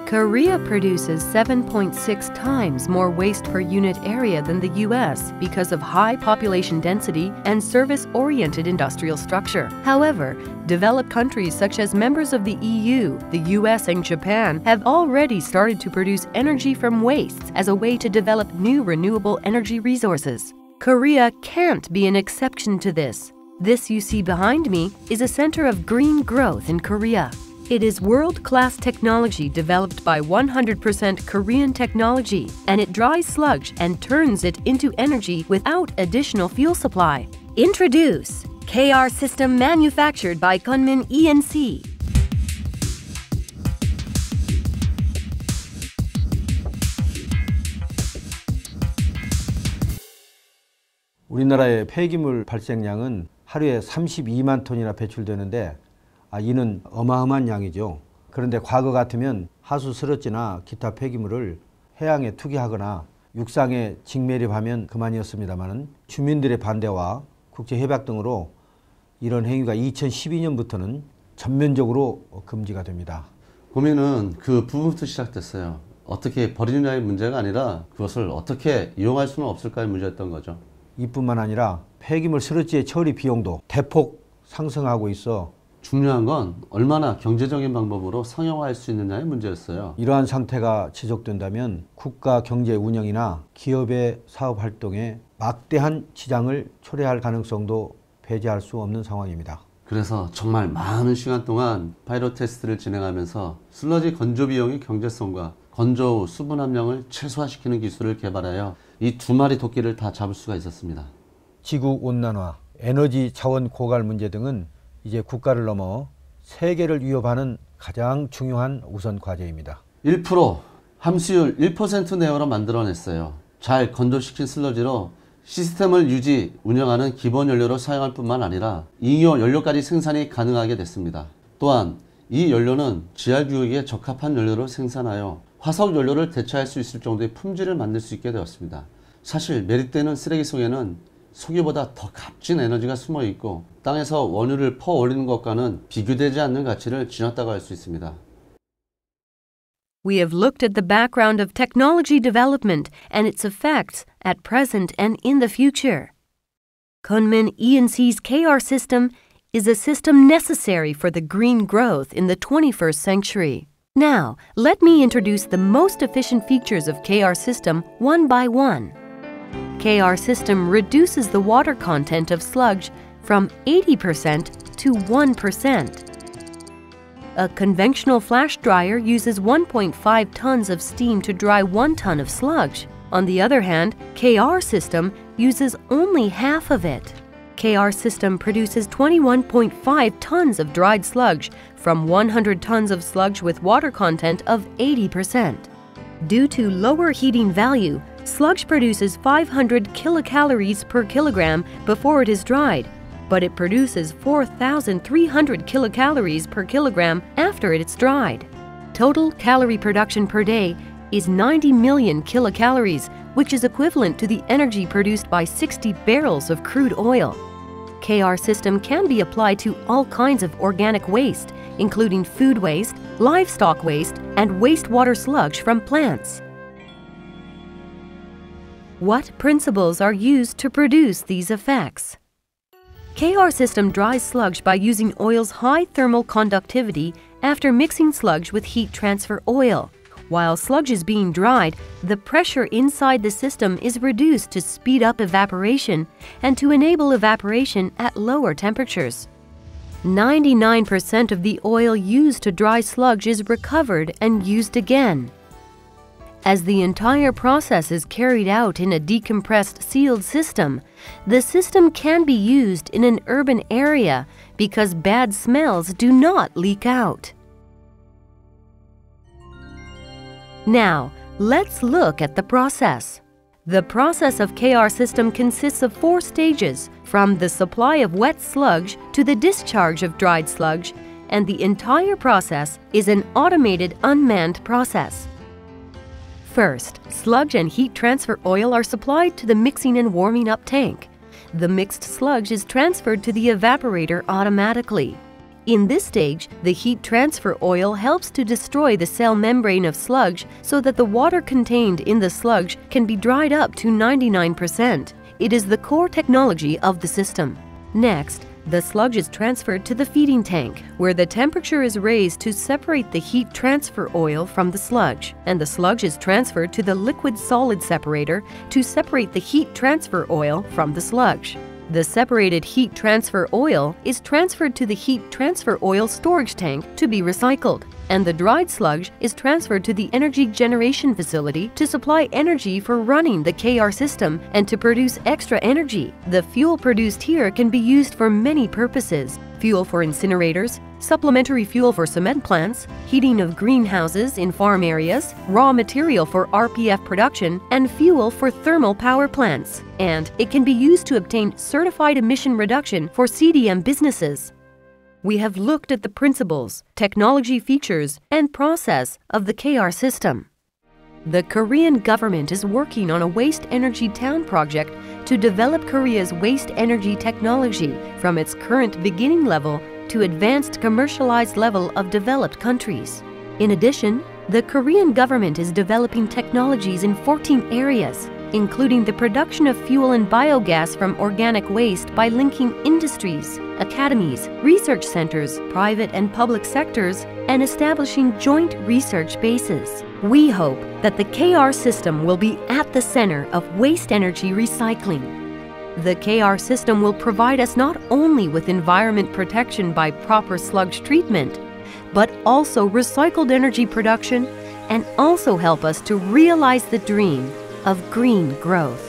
Korea produces 7.6 times more waste per unit area than the US because of high population density and service-oriented industrial structure. However, developed countries such as members of the EU, the US, and Japan have already started to produce energy from wastes as a way to develop new renewable energy resources. Korea can't be an exception to this. This you see behind me is a center of green growth in Korea. It is world-class technology developed by 100% Korean technology, and it dries sludge and turns it into energy without additional fuel supply. Introduce KR System manufactured by Kunmin E&C. 우리나라의 폐기물 발생량은 하루에 32만 톤이나 배출되는데 이는 어마어마한 양이죠. 그런데 과거 같으면 하수 스러지나 기타 폐기물을 해양에 투기하거나 육상에 직매립하면 그만이었습니다만 주민들의 반대와 국제협약 등으로 이런 행위가 2012년부터는 전면적으로 금지가 됩니다. 고민은 그 부분부터 시작됐어요. 어떻게 버리느냐의 문제가 아니라 그것을 어떻게 이용할 수는 없을까의 문제였던 거죠. 이뿐만 아니라 폐기물 스러지의 처리 비용도 대폭 상승하고 있어 중요한 건 얼마나 경제적인 방법으로 상용화할 수 있느냐의 문제였어요. 이러한 상태가 지속된다면 국가 경제 운영이나 기업의 사업 활동에 막대한 지장을 초래할 가능성도 배제할 수 없는 상황입니다. 그래서 정말 많은 시간 동안 파이럿 테스트를 진행하면서 슬러지 건조 비용의 경제성과 건조 후 수분 함량을 최소화시키는 기술을 개발하여 이 두 마리 토끼를 다 잡을 수가 있었습니다. 지구온난화, 에너지 자원 고갈 문제 등은 이제 국가를 넘어 세계를 위협하는 가장 중요한 우선 과제입니다. 1% 함수율 1% 내어로 만들어냈어요. 잘 건조시킨 슬러지로 시스템을 유지, 운영하는 기본 연료로 사용할 뿐만 아니라 잉여 연료까지 생산이 가능하게 됐습니다. 또한 이 연료는 GR규격에 적합한 연료로 생산하여 화석 연료를 대체할 수 있을 정도의 품질을 만들 수 있게 되었습니다. 사실 매립되는 쓰레기 속에는 석유보다 더 값진 에너지가 숨어 있고 땅에서 원유를 퍼 올리는 것과는 비교되지 않는 가치를 지녔다고 할 수 있습니다. We have looked at the background of technology development and its effects at present and in the future. Kunmin E&C's KR system is a system necessary for the green growth in the 21st century. Now, let me introduce the most efficient features of KR system one by one. KR system reduces the water content of sludge from 80% to 1%. A conventional flash dryer uses 1.5 tons of steam to dry 1 ton of sludge. On the other hand, KR system uses only half of it. KR system produces 21.5 tons of dried sludge from 100 tons of sludge with water content of 80%. Due to lower heating value, sludge produces 500 kilocalories per kilogram before it is dried, but it produces 4,300 kilocalories per kilogram after it's dried. Total calorie production per day is 90 million kilocalories, which is equivalent to the energy produced by 60 barrels of crude oil. KR system can be applied to all kinds of organic waste, including food waste, livestock waste, and wastewater sludge from plants. What principles are used to produce these effects? KR system dries sludge by using oil's high thermal conductivity after mixing sludge with heat transfer oil. While sludge is being dried, the pressure inside the system is reduced to speed up evaporation and to enable evaporation at lower temperatures. 99% of the oil used to dry sludge is recovered and used again. As the entire process is carried out in a decompressed sealed system, the system can be used in an urban area because bad smells do not leak out. Now, let's look at the process. The process of KR system consists of 4 stages, from the supply of wet sludge to the discharge of dried sludge, and the entire process is an automated unmanned process. First, sludge and heat transfer oil are supplied to the mixing and warming up tank. The mixed sludge is transferred to the evaporator automatically. In this stage, the heat transfer oil helps to destroy the cell membrane of sludge so that the water contained in the sludge can be dried up to 99%. It is the core technology of the system. Next, the sludge is transferred to the feeding tank, where the temperature is raised to separate the heat transfer oil from the sludge, and the sludge is transferred to the liquid-solid separator to separate the heat transfer oil from the sludge. The separated heat transfer oil is transferred to the heat transfer oil storage tank to be recycled, and the dried sludge is transferred to the energy generation facility to supply energy for running the KR system and to produce extra energy. The fuel produced here can be used for many purposes: fuel for incinerators, supplementary fuel for cement plants, heating of greenhouses in farm areas, raw material for RPF production, and fuel for thermal power plants. And it can be used to obtain certified emission reduction for CDM businesses. We have looked at the principles, technology features, and process of the KR system. The Korean government is working on a waste energy town project to develop Korea's waste energy technology from its current beginning level to advanced commercialized level of developed countries. In addition, the Korean government is developing technologies in 14 areas, including the production of fuel and biogas from organic waste by linking industries, academies, research centers, private and public sectors, and establishing joint research bases. We hope that the KR system will be at the center of waste energy recycling. The KR system will provide us not only with environment protection by proper sludge treatment, but also recycled energy production, and also help us to realize the dream of green growth.